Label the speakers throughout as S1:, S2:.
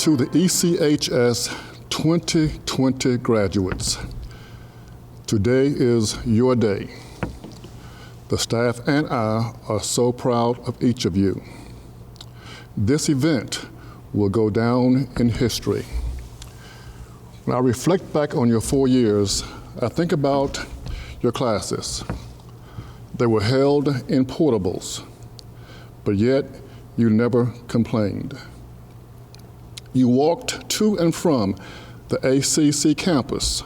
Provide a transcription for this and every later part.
S1: To the ECHS 2020 graduates, today is your day. The staff and I are so proud of each of you. This event will go down in history. When I reflect back on your 4 years, I think about your classes. They were held in portables, but yet you never complained. You walked to and from the ACC campus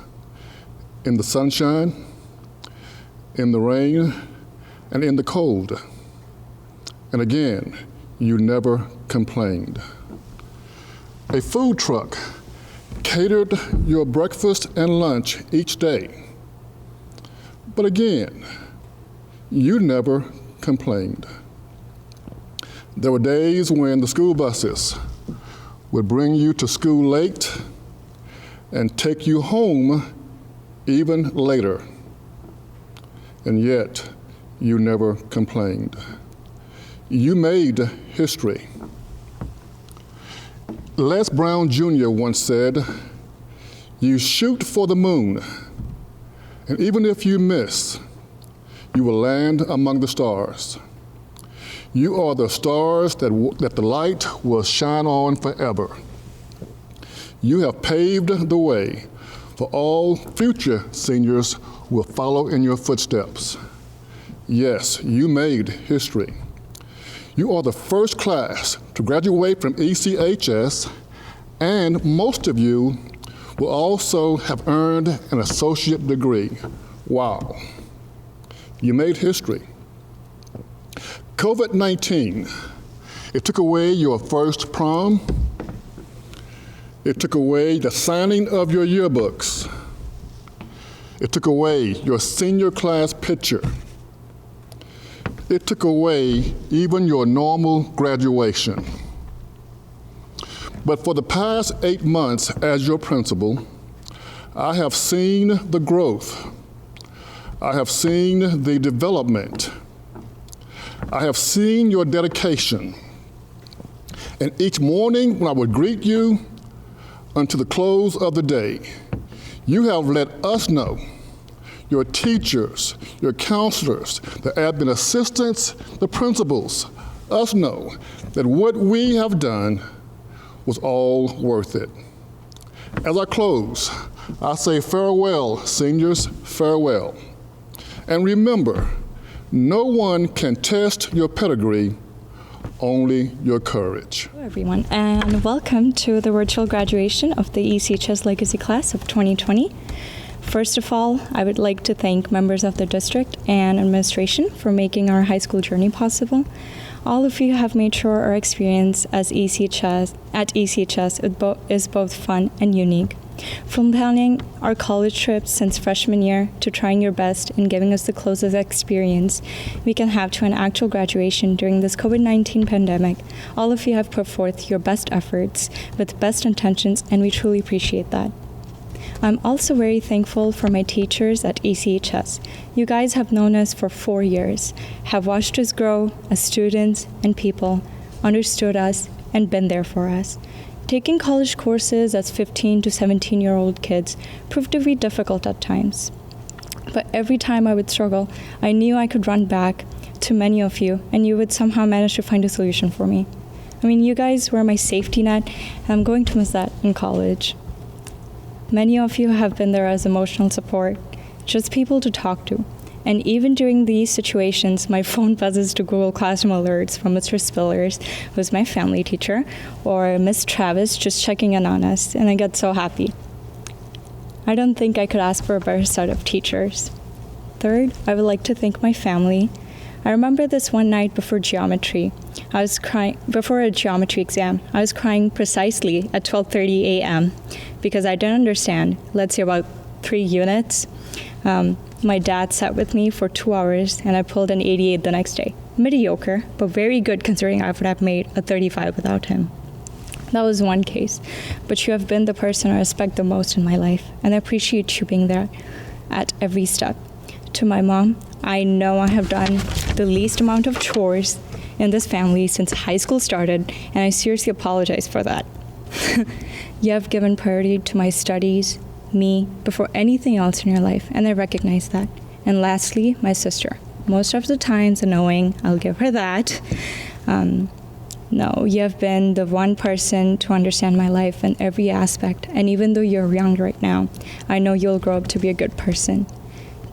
S1: in the sunshine, in the rain, and in the cold. And again, you never complained. A food truck catered your breakfast and lunch each day. But again, you never complained. There were days when the school buses would bring you to school late and take you home even later. And yet, you never complained. You made history. Les Brown Jr. once said, "You shoot for the moon, and even if you miss, you will land among the stars. You are the stars that the light will shine on forever. You have paved the way for all future seniors who will follow in your footsteps. Yes, you made history. You are the first class to graduate from ECHS, and most of you will also have earned an associate degree. Wow. You made history. COVID-19, it took away your first prom. It took away the signing of your yearbooks. It took away your senior class picture. It took away even your normal graduation. But for the past 8 months as your principal, I have seen the growth. I have seen the development. I have seen your dedication. And each morning when I would greet you until the close of the day, you have let us know, your teachers, your counselors, the admin assistants, the principals, us know that what we have done was all worth it. As I close, I say farewell, seniors, farewell. And remember, no one can test your pedigree, only your courage.
S2: Hello everyone, and welcome to the virtual graduation of the ECHS Legacy Class of 2020. First of all, I would like to thank members of the district and administration for making our high school journey possible. All of you have made sure our experience at ECHS is both fun and unique. From planning our college trips since freshman year to trying your best in giving us the closest experience we can have to an actual graduation during this COVID-19 pandemic, all of you have put forth your best efforts with best intentions, and we truly appreciate that. I'm also very thankful for my teachers at ECHS. You guys have known us for 4 years, have watched us grow as students and people, understood us, and been there for us. Taking college courses as 15 to 17-year-old kids proved to be difficult at times. But every time I would struggle, I knew I could run back to many of you, and you would somehow manage to find a solution for me. I mean, you guys were my safety net, and I'm going to miss that in college. Many of you have been there as emotional support, just people to talk to. And even during these situations, my phone buzzes to Google Classroom alerts from Mr. Spillers, who's my family teacher, or Miss Travis just checking in on us, and I get so happy. I don't think I could ask for a better set of teachers. Third, I would like to thank my family. I remember this one night before geometry. I was crying before a geometry exam. I was crying precisely at 12:30 a.m. because I didn't understand, let's say about 3 units. My dad sat with me for 2 hours, and I pulled an 88 the next day. Mediocre, but very good considering I would have made a 35 without him. That was one case. But you have been the person I respect the most in my life, and I appreciate you being there at every step. To my mom, I know I have done the least amount of chores in this family since high school started, and I seriously apologize for that. You have given priority to my studies, me, before anything else in your life, and I recognize that. And lastly, my sister. Most of the times, annoying, I'll give her that. No, you have been the one person to understand my life in every aspect, and even though you're young right now, I know you'll grow up to be a good person.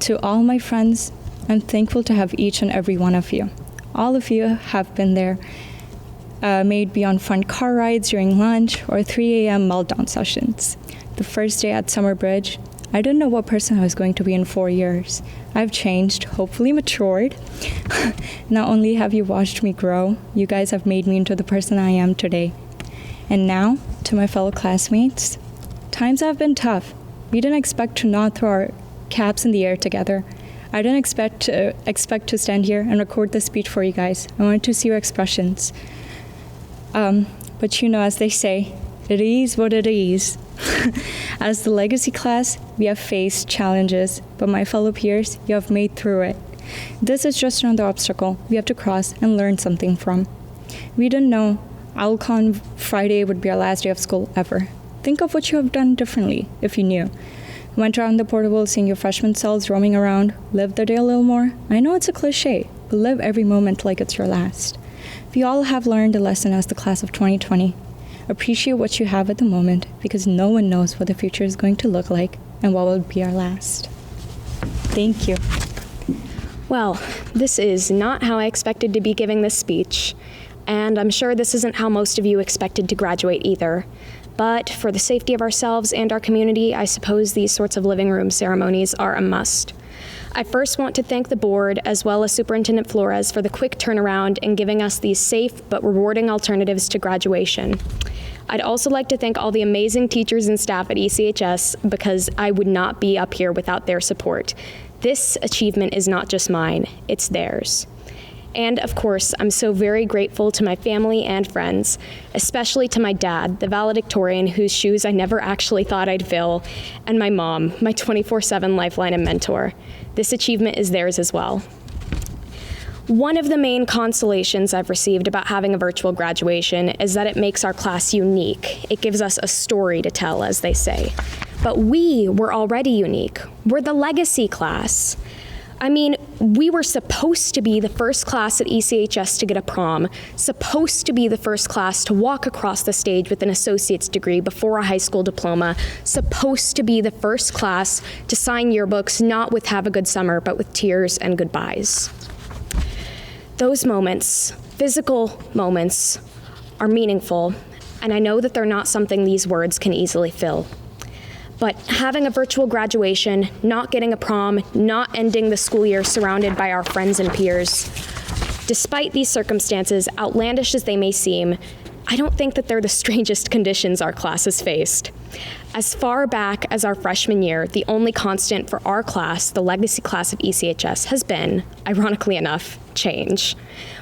S2: To all my friends, I'm thankful to have each and every one of you. All of you have been there, maybe on fun car rides during lunch or 3 a.m. meltdown sessions. The first day at Summer Bridge, I didn't know what person I was going to be in 4 years. I've changed, hopefully matured. Not only have you watched me grow, you guys have made me into the person I am today. And now, to my fellow classmates, times have been tough. We didn't expect to not throw our caps in the air together. I didn't expect to stand here and record this speech for you guys. I wanted to see your expressions. But you know, as they say, it is what it is. As the legacy class, we have faced challenges, but my fellow peers, you have made through it. This is just another obstacle we have to cross and learn something from. We didn't know Alcon Friday would be our last day of school ever. Think of what you have done differently if you knew. Went around the portable, seeing your freshman selves roaming around, lived the day a little more. I know it's a cliche, but live every moment like it's your last. We all have learned a lesson as the class of 2020. Appreciate what you have at the moment, because no one knows what the future is going to look like and what will be our last. Thank you.
S3: Well, this is not how I expected to be giving this speech, and I'm sure this isn't how most of you expected to graduate either. But for the safety of ourselves and our community, I suppose these sorts of living room ceremonies are a must. I first want to thank the board as well as Superintendent Flores for the quick turnaround and giving us these safe but rewarding alternatives to graduation. I'd also like to thank all the amazing teachers and staff at ECHS, because I would not be up here without their support. This achievement is not just mine, it's theirs. And of course, I'm so very grateful to my family and friends, especially to my dad, the valedictorian whose shoes I never actually thought I'd fill, and my mom, my 24/7 lifeline and mentor. This achievement is theirs as well. One of the main consolations I've received about having a virtual graduation is that it makes our class unique. It gives us a story to tell, as they say. But we were already unique. We're the legacy class. I mean, we were supposed to be the first class at ECHS to get a prom, supposed to be the first class to walk across the stage with an associate's degree before a high school diploma, supposed to be the first class to sign yearbooks not with "Have a good summer," but with tears and goodbyes. Those moments, physical moments, are meaningful, and I know that they're not something these words can easily fill. But having a virtual graduation, not getting a prom, not ending the school year surrounded by our friends and peers, despite these circumstances, outlandish as they may seem, I don't think that they're the strangest conditions our class has faced. As far back as our freshman year, the only constant for our class, the legacy class of ECHS, has been, ironically enough, change.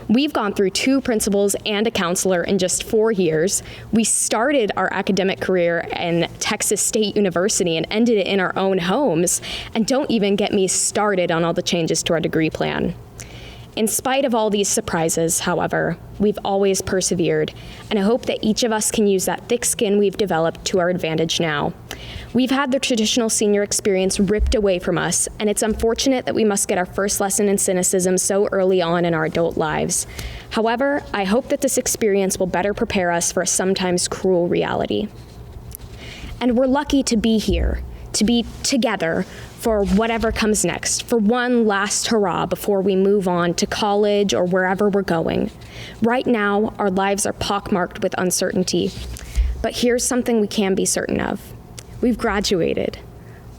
S3: We've gone through 2 principals and a counselor in just 4 years. We started our academic career in Texas State University and ended it in our own homes. And don't even get me started on all the changes to our degree plan. In spite of all these surprises, however, we've always persevered, and I hope that each of us can use that thick skin we've developed to our advantage now. We've had the traditional senior experience ripped away from us, and it's unfortunate that we must get our first lesson in cynicism so early on in our adult lives. However, I hope that this experience will better prepare us for a sometimes cruel reality. And we're lucky to be here, to be together for whatever comes next, for one last hurrah before we move on to college or wherever we're going. Right now, our lives are pockmarked with uncertainty, but here's something we can be certain of. We've graduated.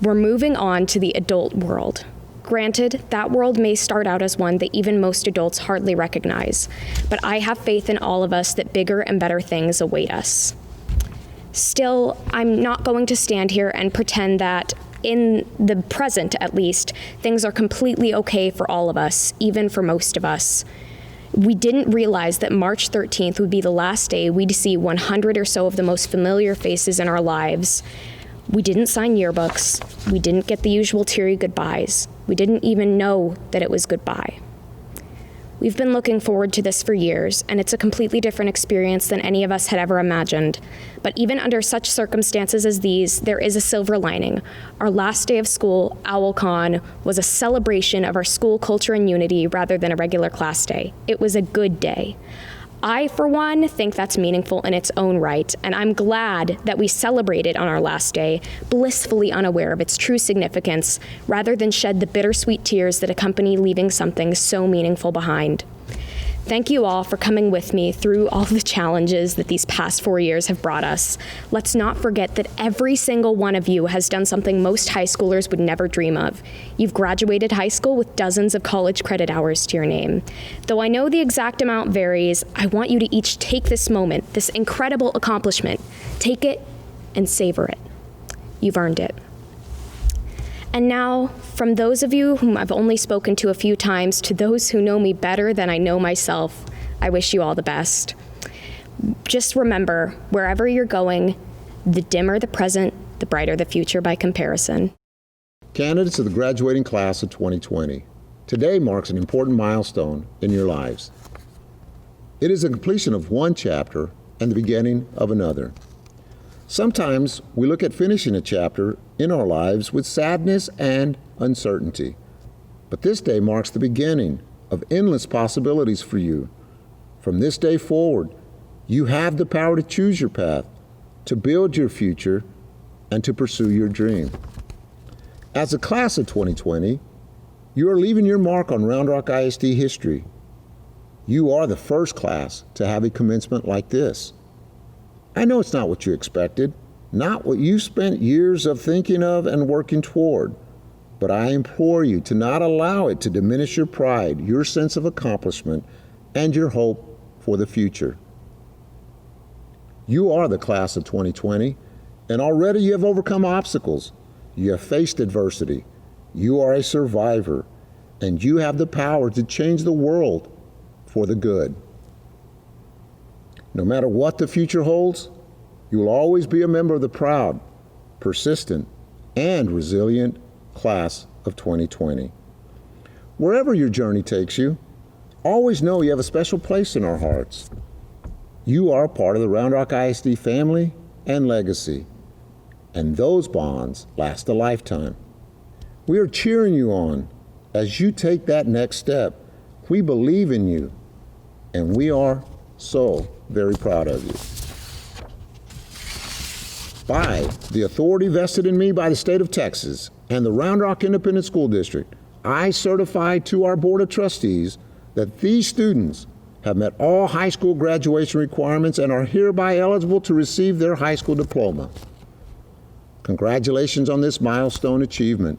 S3: We're moving on to the adult world. Granted, that world may start out as one that even most adults hardly recognize, but I have faith in all of us that bigger and better things await us. Still, I'm not going to stand here and pretend that in the present, at least, things are completely okay for all of us, even for most of us. We didn't realize that March 13th would be the last day we'd see 100 or so of the most familiar faces in our lives. We didn't sign yearbooks. We didn't get the usual teary goodbyes. We didn't even know that it was goodbye. We've been looking forward to this for years, and it's a completely different experience than any of us had ever imagined. But even under such circumstances as these, there is a silver lining. Our last day of school, OwlCon, was a celebration of our school culture and unity rather than a regular class day. It was a good day. I, for one, think that's meaningful in its own right, and I'm glad that we celebrated on our last day, blissfully unaware of its true significance, rather than shed the bittersweet tears that accompany leaving something so meaningful behind. Thank you all for coming with me through all the challenges that these past 4 years have brought us. Let's not forget that every single one of you has done something most high schoolers would never dream of. You've graduated high school with dozens of college credit hours to your name. Though I know the exact amount varies, I want you to each take this moment, this incredible accomplishment, take it and savor it. You've earned it. And now, from those of you whom I've only spoken to a few times to those who know me better than I know myself, I wish you all the best. Just remember, wherever you're going, the dimmer the present, the brighter the future by comparison.
S4: Candidates of the graduating class of 2020, today marks an important milestone in your lives. It is the completion of one chapter and the beginning of another. Sometimes we look at finishing a chapter in our lives with sadness and uncertainty. But this day marks the beginning of endless possibilities for you. From this day forward, you have the power to choose your path, to build your future, and to pursue your dream. As a class of 2020, you are leaving your mark on Round Rock ISD history. You are the first class to have a commencement like this. I know it's not what you expected, not what you spent years of thinking of and working toward, but I implore you to not allow it to diminish your pride, your sense of accomplishment, and your hope for the future. You are the class of 2020, and already you have overcome obstacles. You have faced adversity. You are a survivor, and you have the power to change the world for the good. No matter what the future holds, you will always be a member of the proud, persistent, and resilient class of 2020. Wherever your journey takes you, always know you have a special place in our hearts. You are part of the Round Rock ISD family and legacy, and those bonds last a lifetime. We are cheering you on as you take that next step. We believe in you, and we are so very proud of you. By the authority vested in me by the state of Texas and the Round Rock Independent School District, I certify to our Board of Trustees that these students have met all high school graduation requirements and are hereby eligible to receive their high school diploma. Congratulations on this milestone achievement.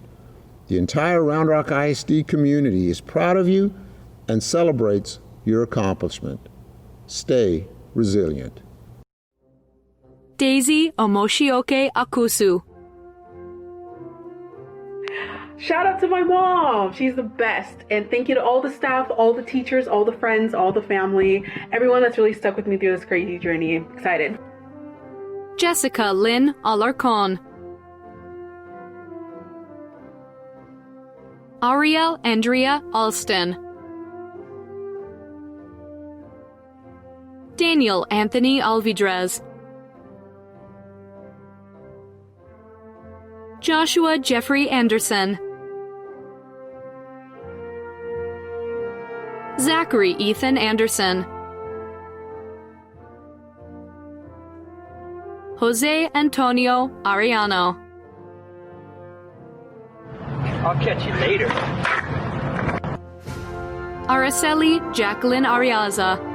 S4: The entire Round Rock ISD community is proud of you and celebrates your accomplishment. Stay resilient.
S5: Daisy Omoshioke Akusu.
S6: Shout out to my mom. She's the best. And thank you to all the staff, all the teachers, all the friends, all the family, everyone that's really stuck with me through this crazy journey. Excited.
S5: Jessica Lynn Alarcon. Ariel Andrea Alston. Daniel Anthony Alvidrez. Joshua Jeffrey Anderson. Zachary Ethan Anderson. Jose Antonio Ariano.
S7: I'll catch you later.
S5: Araceli Jacqueline Ariaza.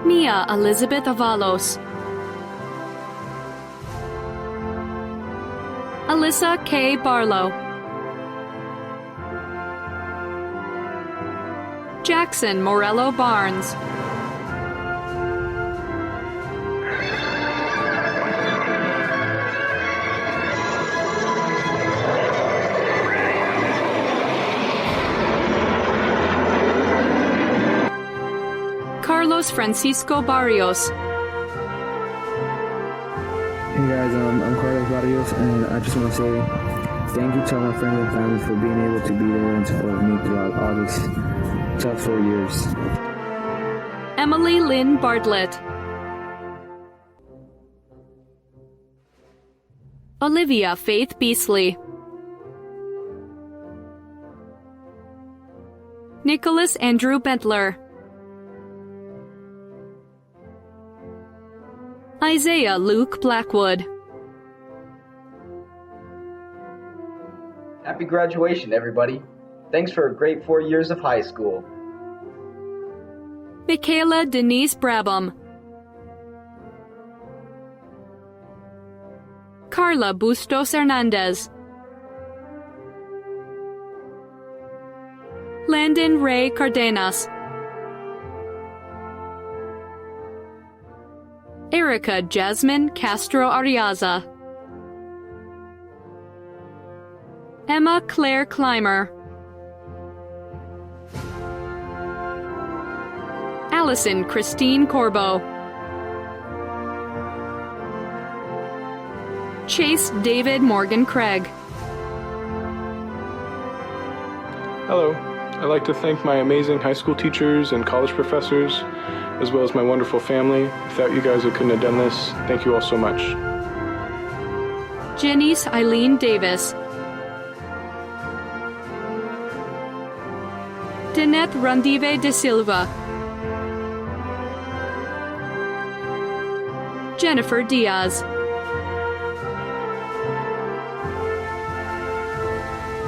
S5: Mia Elizabeth Avalos. Alyssa K. Barlow. Jackson Morello Barnes. Carlos Francisco Barrios.
S8: Hey guys, I'm Carlos Barrios, and I just want to say Thank you to all my friends and family for being able to be there and support me throughout all these tough 4 years.
S5: Emily Lynn Bartlett. Olivia Faith Beasley. Nicholas Andrew Bentler. Isaiah Luke Blackwood.
S7: Happy graduation, everybody. Thanks for a great 4 years of high school.
S5: Michaela Denise Brabham. Carla Bustos Hernandez. Landon Ray Cardenas. Erica Jasmine Castro Ariaza. Emma Claire Clymer. Allison Christine Corbo. Chase David Morgan Craig.
S9: Hello. I'd like to thank my amazing high school teachers and college professors, as well as my wonderful family. Without you guys, I couldn't have done this. Thank you all so much.
S5: Janice Eileen Davis. Danette Randive de Silva. Jennifer Diaz.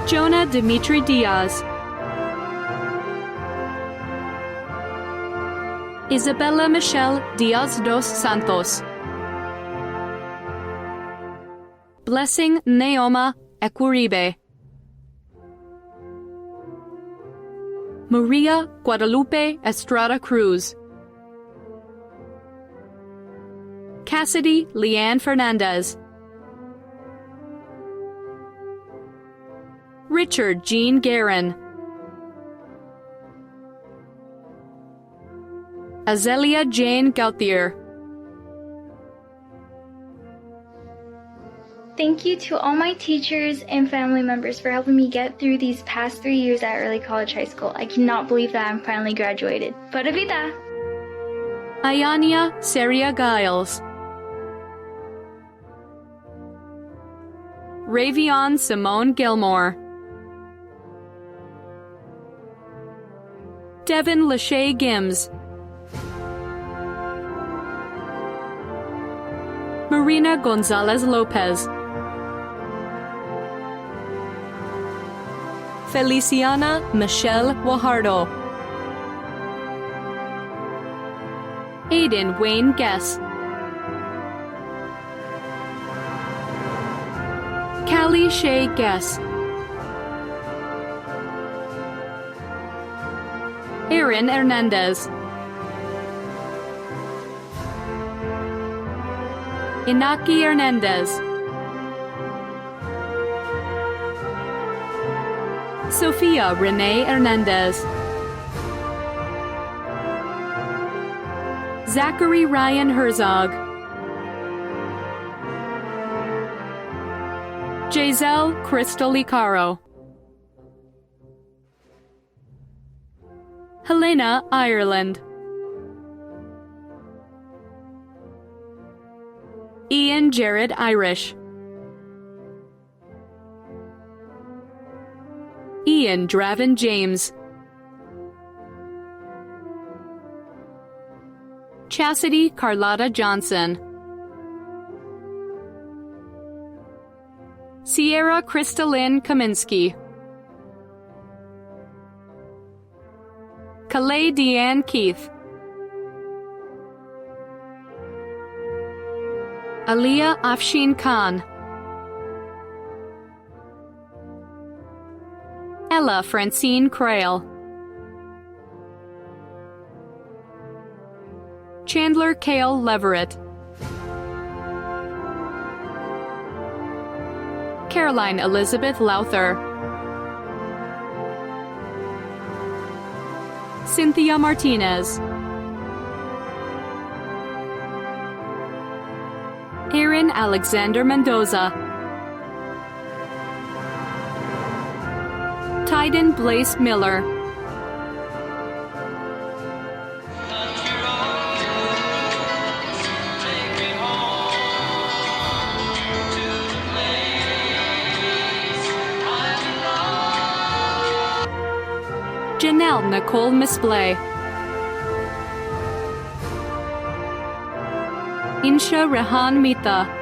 S5: Jonah Dimitri Diaz. Isabella Michelle Diaz dos Santos. Blessing Neoma Ecuribe. Maria Guadalupe Estrada Cruz. Cassidy Leanne Fernandez. Richard Jean Guerin. Azelia Jane Gauthier.
S10: Thank you to all my teachers and family members for helping me get through these past 3 years at Early College High School. I cannot believe that I'm finally graduated. Pura vida!
S5: Ayania Seria Giles. Ravion Simone Gilmore. Devin Lachey Gims. Marina Gonzalez Lopez. Feliciana Michelle Guajardo. Aiden Wayne Guess. Callie Shea Guess. Aaron Hernandez. Inaki Hernandez. Sofia Renee Hernandez. Zachary Ryan Herzog. Giselle Crystal Icaro. Helena Ireland. Ian Jared Irish. Ian Draven James. Chastity Carlotta Johnson. Sierra Crystalline Kaminsky. Calais Deanne Keith. Aliyah Afshin Khan. Ella Francine Crail. Chandler Kale Leverett. Caroline Elizabeth Lowther. Cynthia Martinez. Aaron Alexander Mendoza. Hayden Blaze Miller. Janelle Nicole Misplay. Insha Rehan Mita.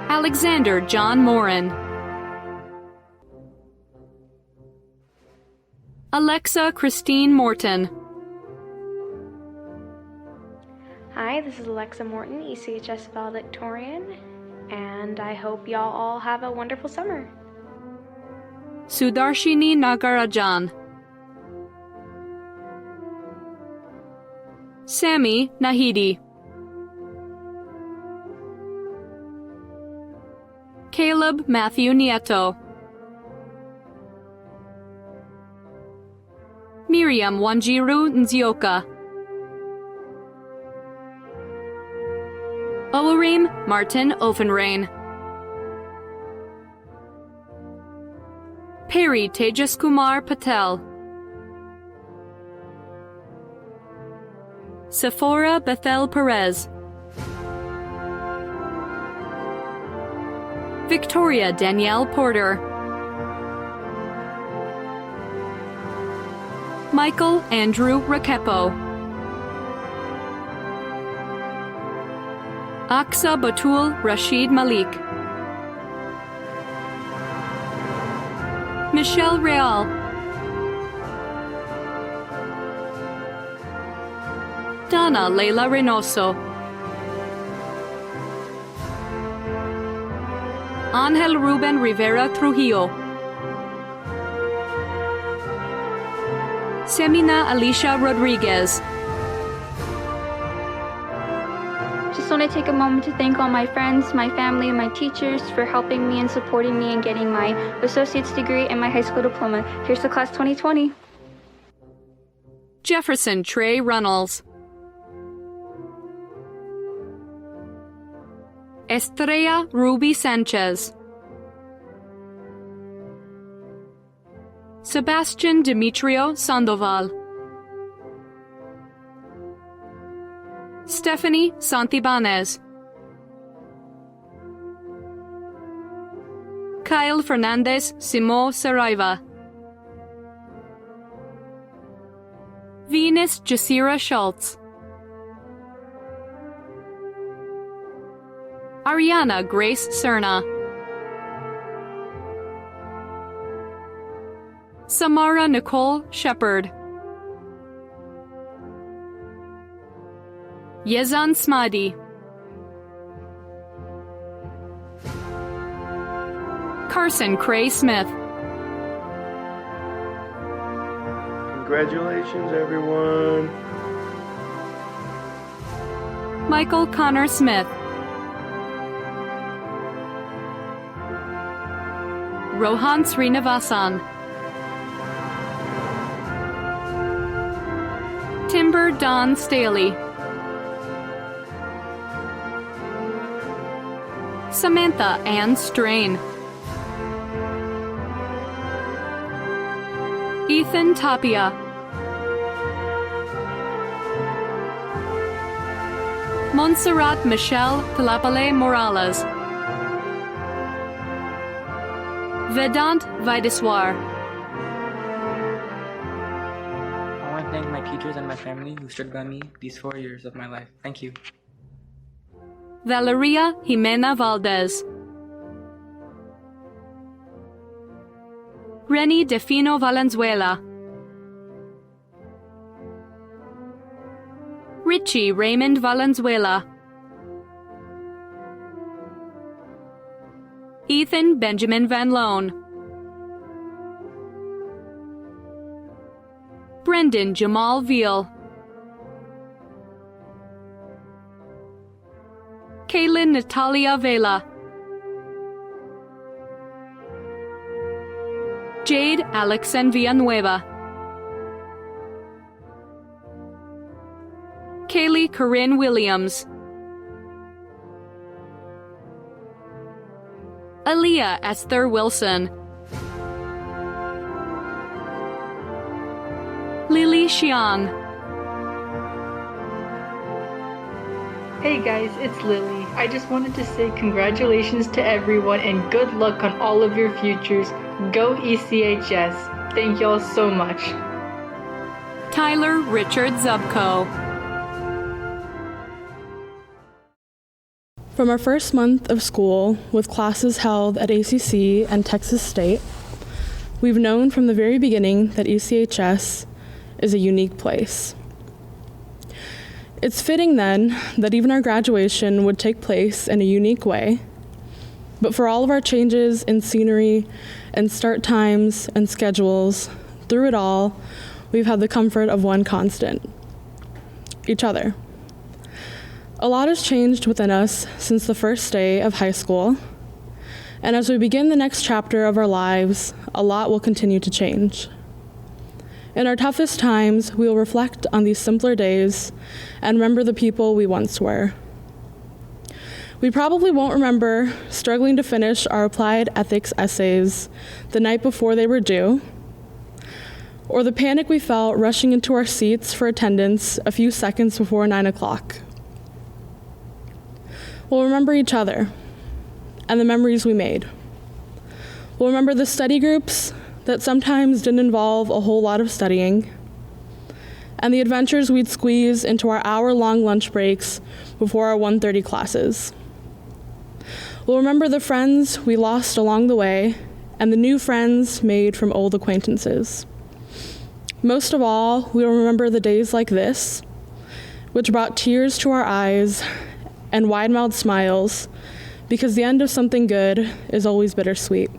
S5: Alexander John Morin. Alexa Christine Morton.
S11: Hi, this is Alexa Morton, ECHS valedictorian, and I hope y'all all have a wonderful summer.
S5: Sudarshini Nagarajan. Sammy Nahidi. Caleb Matthew Nieto. Miriam Wanjiru Nzioka. Owarim Martin Offenrain. Perry Tejas Kumar Patel. Sephora Bethel Perez. Victoria Danielle Porter. Michael Andrew Rakepo. Aksa Batul Rashid Malik. Michelle Real. Donna Leila Reynoso. Angel Ruben Rivera Trujillo. Semina Alicia Rodriguez.
S10: Just want to take a moment to thank all my friends, my family, and my teachers for helping me and supporting me in getting my associate's degree and my high school diploma. Here's the class 2020.
S5: Jefferson Trey Runnels. Estrella Ruby Sanchez. Sebastian Demetrio Sandoval. Stephanie Santibanez. Kyle Fernandez Simo Saraiva. Venus Jasira Schultz. Ariana Grace Cerna. Samara Nicole Shepard. Yezan Smadi. Carson Cray Smith.
S9: Congratulations, everyone.
S5: Michael Connor Smith. Rohan Srinivasan. Timber Don Staley. Samantha Ann Strain. Ethan Tapia. Montserrat Michelle Tlapale Morales. Vedant Vaideswar.
S12: I want to thank my teachers and my family who stood by me these 4 years of my life. Thank you.
S5: Valeria Jimena Valdez. Renny Defino Valenzuela. Richie Raymond Valenzuela. Ethan Benjamin Van Loan. Brendan Jamal Veal. Kaylin Natalia Vela. Jade Alexen Villanueva. Kaylee Corinne Aaliyah Esther Wilson, Lily Xiang,
S13: Hey guys, it's Lily. I just wanted to say congratulations to everyone and good luck on all of your futures. Go ECHS. Thank y'all so much.
S5: Tyler Richard Zubko.
S14: From our first month of school, with classes held at ACC and Texas State, we've known from the very beginning that ECHS is a unique place. It's fitting then that even our graduation would take place in a unique way, but for all of our changes in scenery and start times and schedules, through it all, we've had the comfort of one constant: each other. A lot has changed within us since the first day of high school, and as we begin the next chapter of our lives, a lot will continue to change. In our toughest times, we will reflect on these simpler days and remember the people we once were. We probably won't remember struggling to finish our applied ethics essays the night before they were due, or the panic we felt rushing into our seats for attendance a few seconds before 9 o'clock. We'll remember each other and the memories we made. We'll remember the study groups that sometimes didn't involve a whole lot of studying, and the adventures we'd squeeze into our hour-long lunch breaks before our 1:30 classes. We'll remember the friends we lost along the way and the new friends made from old acquaintances. Most of all, we'll remember the days like this, which brought tears to our eyes and wide-mouthed smiles, because the end of something good is always bittersweet.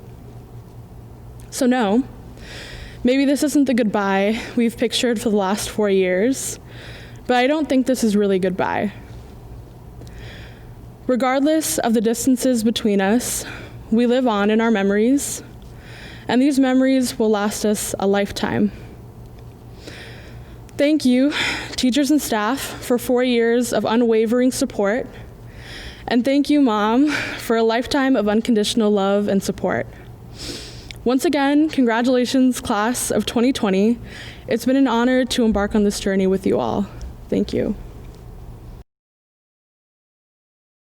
S14: So no, maybe this isn't the goodbye we've pictured for the last 4 years, but I don't think this is really goodbye. Regardless of the distances between us, we live on in our memories, and these memories will last us a lifetime. Thank you, teachers and staff, for 4 years of unwavering support, and thank you, Mom, for a lifetime of unconditional love and support. Once again, congratulations, class of 2020. It's been an honor to embark on this journey with you all. Thank you.